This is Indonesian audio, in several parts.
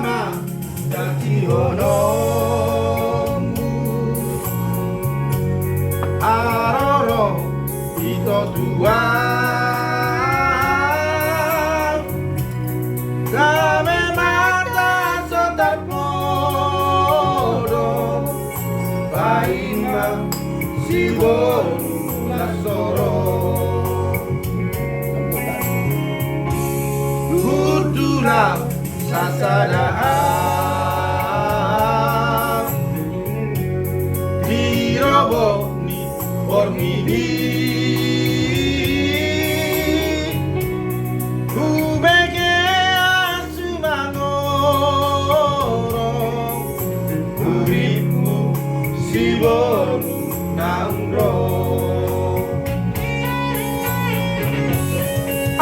sama dadi honomu aroro ito tuang kame mata sotar podo paima siboru nasoro Kudura sasadaan dirobo ni ormini kubeke asumangoro uripmu siboru nangro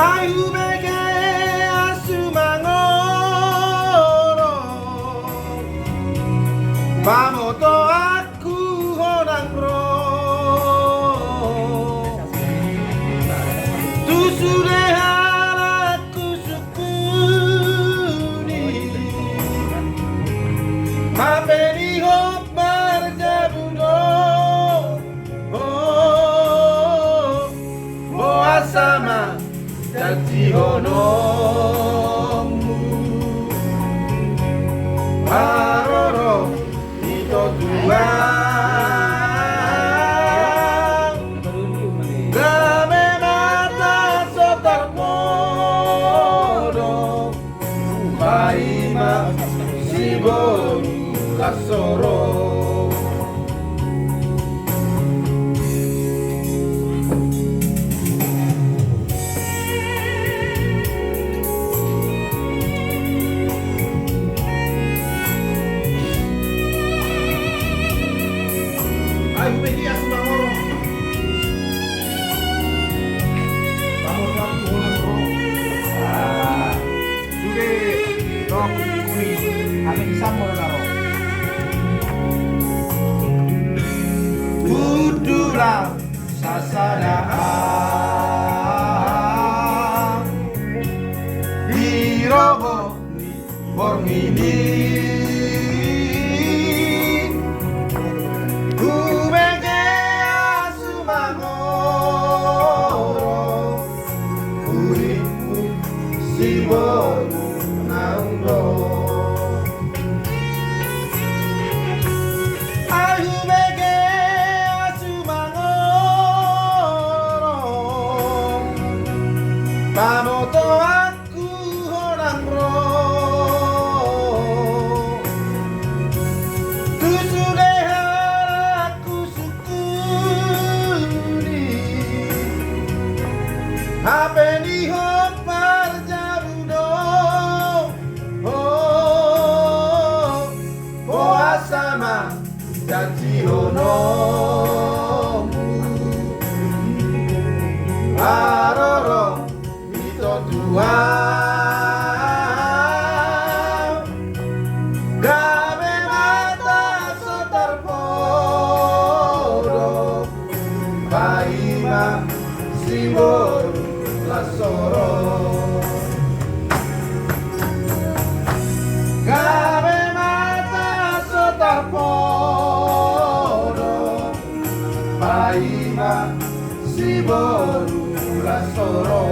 ayu beke Pamoto aku honang ro tu sudah aku sukuni mapeni hop marjabuno oh asama dadi honomu aroro tuang game mata sotar podo paima siboru kasoro Ayo media semangoro, kamu tak pulang bro. Sudah dok kuning, kami disambung karo. Kudura sasadaan dirobo bormini. Siboru nangro ayu beke asumangoro pamoto aku honangro tu sudah aku sukuni hapeni hop sama dadi honomu aroro ito tuang game mata sotar podo paima siboru lasoro podo paima siboru lasoro